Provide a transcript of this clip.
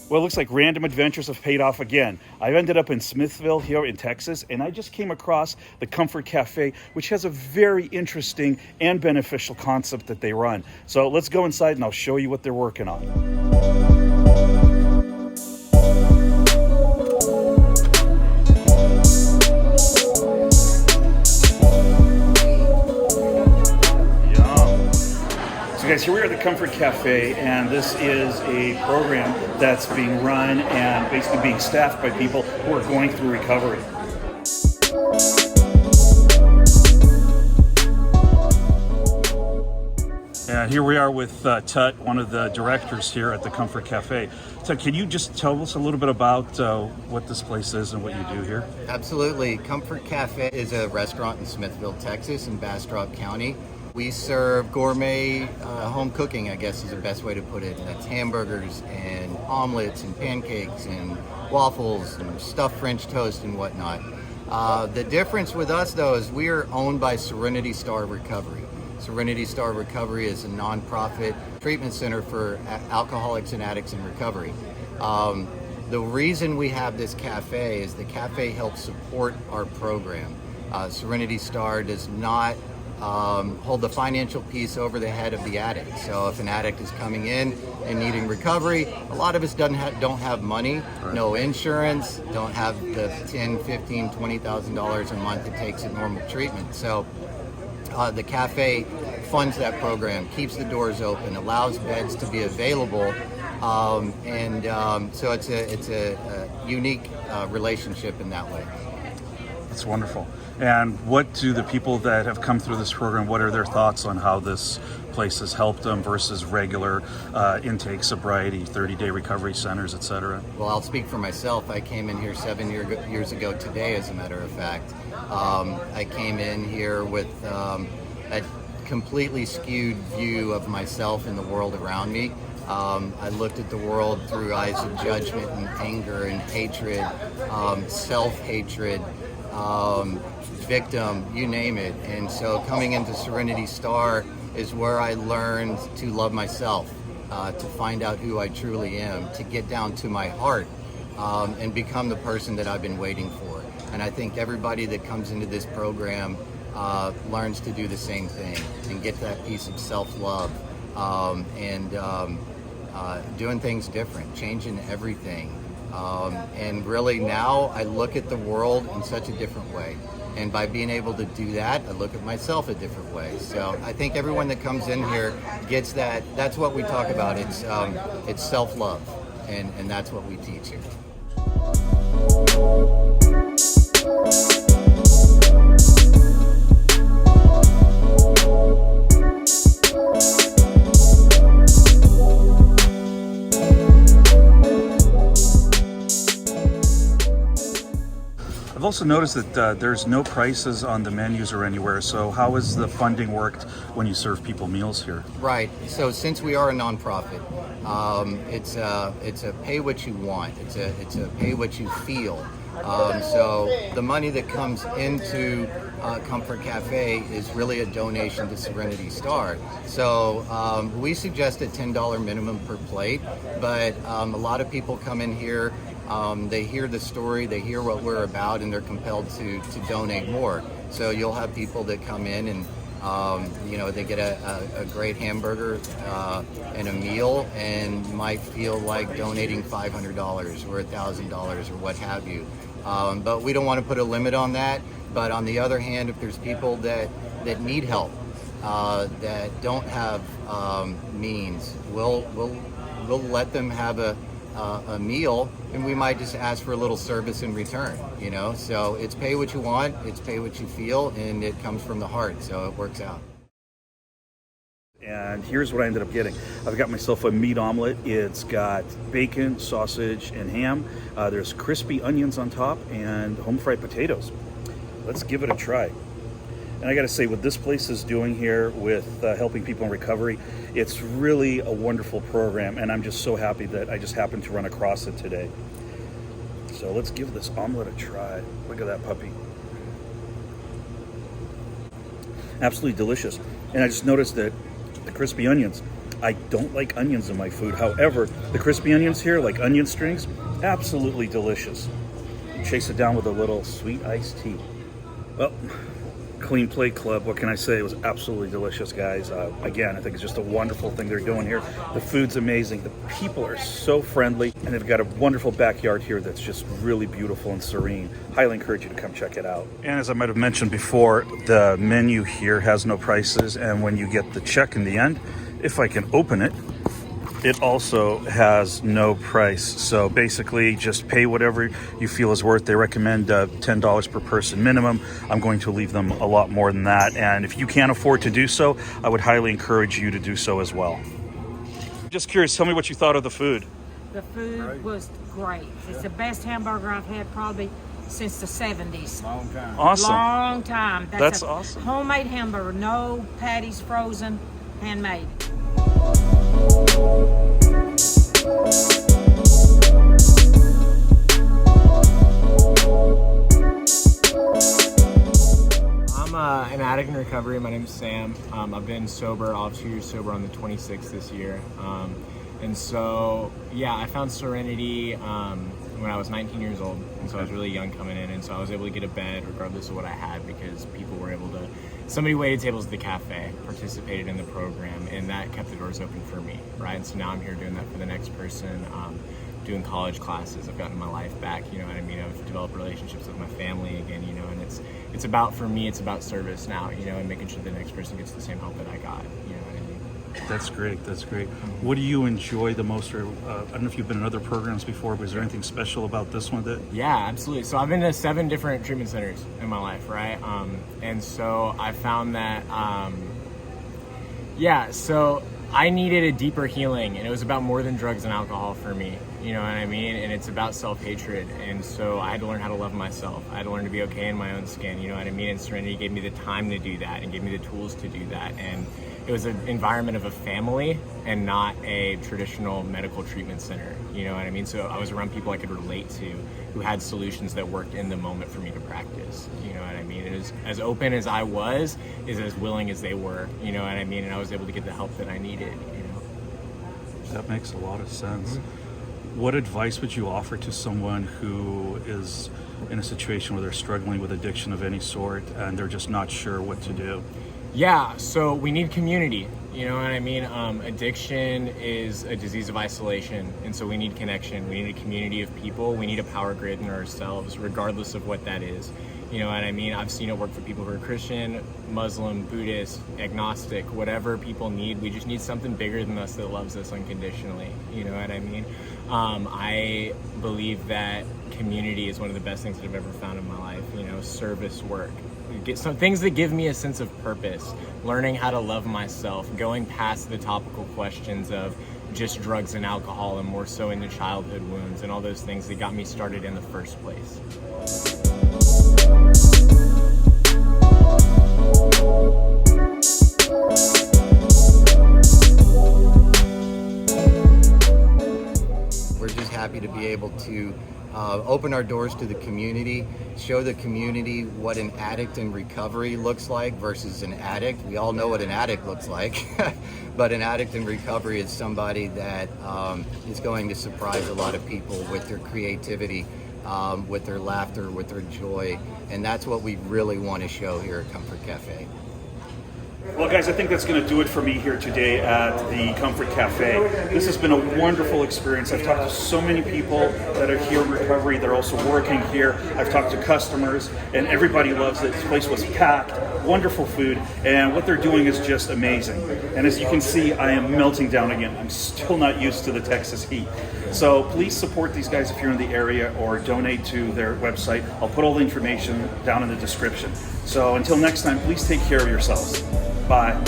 Well, it looks like random adventures have paid off again. I've ended up in Smithville here in Texas, and I just came across the Comfort Cafe, which has a very interesting and beneficial concept that they run. So let's go inside and I'll show you what they're working on. Guys, here we are at the Comfort Cafe, and this is a program that's being run and basically being staffed by people who are going through recovery. And here we are with Tut, one of the directors here at the Comfort Cafe. Tut, can you just tell us a little bit about what this place is and what you do here? Absolutely. Comfort Cafe is a restaurant in Smithville, Texas, in Bastrop County. We serve gourmet home cooking, I guess is the best way to put it. That's hamburgers and omelets and pancakes and waffles and stuffed French toast and whatnot. The difference with us, though, is we are owned by Serenity Star Recovery. Serenity Star Recovery is a nonprofit treatment center for alcoholics and addicts in recovery. The reason we have this cafe is the cafe helps support our program. Serenity Star does not hold the financial piece over the head of the addict. So if an addict is coming in and needing recovery, a lot of us don't have money, no insurance, don't have the $10, $15, $20,000 a month it takes in normal treatment. So the cafe funds that program, keeps the doors open, allows beds to be available, so it's a unique relationship in that way. That's wonderful. And what do the people that have come through this program, what are their thoughts on how this place has helped them versus regular intake, sobriety, 30-day recovery centers, etc.? Well, I'll speak for myself. I came in here 7 years ago today, as a matter of fact. I came in here with a completely skewed view of myself and the world around me. I looked at the world through eyes of judgment and anger and hatred, self-hatred, victim, you name it. And so coming into Serenity Star is where I learned to love myself, to find out who I truly am, to get down to my heart, and become the person that I've been waiting for. And I think everybody that comes into this program learns to do the same thing and get that piece of self-love, and doing things different, changing everything. And really now I look at the world in such a different way. And by being able to do that, I look at myself a different way. So I think everyone that comes in here gets that. That's what we talk about. It's self-love, and that's what we teach here. I've also noticed that there's no prices on the menus or anywhere. So how has the funding worked when you serve people meals here? Right. So since we are a nonprofit, it's a pay what you want. It's a pay what you feel. So the money that comes into Comfort Cafe is really a donation to Serenity Star. So we suggest a $10 minimum per plate, but a lot of people come in here. They hear the story, they hear what we're about, and they're compelled to donate more. So you'll have people that come in and they get a great hamburger and a meal and might feel like donating $500 or $1,000 or what have you. But we don't want to put a limit on that. But on the other hand, if there's people that need help, that don't have means, we'll let them have a meal, and we might just ask for a little service in return, so it's pay what you want, it's pay what you feel, and it comes from the heart, so it works out. And here's what I ended up getting. I've got myself a meat omelet. It's got bacon, sausage, and ham. There's crispy onions on top and home fried potatoes. Let's give it a try. And I got to say, what this place is doing here with helping people in recovery, it's really a wonderful program, and I'm just so happy that I just happened to run across it today. So let's give this omelet a try. Look at that puppy. Absolutely delicious. And I just noticed that the crispy onions I don't like onions in my food. However, the crispy onions here, like onion strings, absolutely delicious. Chase it down with a little sweet iced tea. Well, Clean Plate Club, what can I say? It was absolutely delicious, guys. Again, I think it's just a wonderful thing they're doing here. The food's amazing. The people are so friendly, and they've got a wonderful backyard here that's just really beautiful and serene. Highly encourage you to come check it out. And as I might have mentioned before, the menu here has no prices, and when you get the check in the end, if I can open it, it also has no price. So basically just pay whatever you feel is worth. They recommend $10 per person minimum. I'm going to leave them a lot more than that. And if you can't afford to do so, I would highly encourage you to do so as well. Just curious, tell me what you thought of the food. The food was great. It's the best hamburger I've had probably since the 70s. Long time. Awesome. Long time. That's a awesome. Homemade hamburger, no patties frozen, handmade. I'm an addict in recovery. My name's Sam. I've been sober. I'll have 2 years sober on the 26th this year. And so, yeah, I found serenity when I was 19 years old. And so I was really young coming in. And so I was able to get a bed regardless of what I had because people were able to. Somebody waited tables at the cafe, participated in the program, and that kept the doors open for me, right? And so now I'm here doing that for the next person, doing college classes. I've gotten my life back, you know what I mean? I've developed relationships with my family again, you know, and it's about, for me, it's about service now, you know, and making sure the next person gets the same help that I got, you know what I mean? That's great. That's great. What do you enjoy the most? Or I don't know if you've been in other programs before, but is there anything special about this one that? Yeah, absolutely. So I've been to 7 different treatment centers in my life, right? And so I found that, so I needed a deeper healing, and it was about more than drugs and alcohol for me. You know what I mean? And it's about self-hatred. And so I had to learn how to love myself. I had to learn to be okay in my own skin. You know what I mean? And Serenity gave me the time to do that and gave me the tools to do that. And it was an environment of a family and not a traditional medical treatment center. You know what I mean? So I was around people I could relate to who had solutions that worked in the moment for me to practice. You know what I mean? And as open as I was, is as willing as they were. You know what I mean? And I was able to get the help that I needed, you know? That makes a lot of sense. What advice would you offer to someone who is in a situation where they're struggling with addiction of any sort and they're just not sure what to do? Yeah, so we need community, you know what I mean? Addiction is a disease of isolation, and so we need connection. We need a community of people. We need a power grid in ourselves, regardless of what that is. You know what I mean? I've seen it work for people who are Christian, Muslim, Buddhist, agnostic, whatever people need. We just need something bigger than us that loves us unconditionally. You know what I mean? I believe that community is one of the best things that I've ever found in my life. You know, service work. Get some things that give me a sense of purpose, learning how to love myself, going past the topical questions of just drugs and alcohol and more so into childhood wounds and all those things that got me started in the first place. We're just happy to be able to open our doors to the community, show the community what an addict in recovery looks like versus an addict. We all know what an addict looks like, but an addict in recovery is somebody that is going to surprise a lot of people with their creativity, with their laughter, with their joy, and that's what we really want to show here at Comfort Cafe. Well, guys, I think that's going to do it for me here today at the Comfort Cafe. This has been a wonderful experience. I've talked to so many people that are here in recovery. They're also working here. I've talked to customers, and everybody loves it. This place was packed, wonderful food, and what they're doing is just amazing. And as you can see, I am melting down again. I'm still not used to the Texas heat. So please support these guys if you're in the area or donate to their website. I'll put all the information down in the description. So until next time, please take care of yourselves. Bye.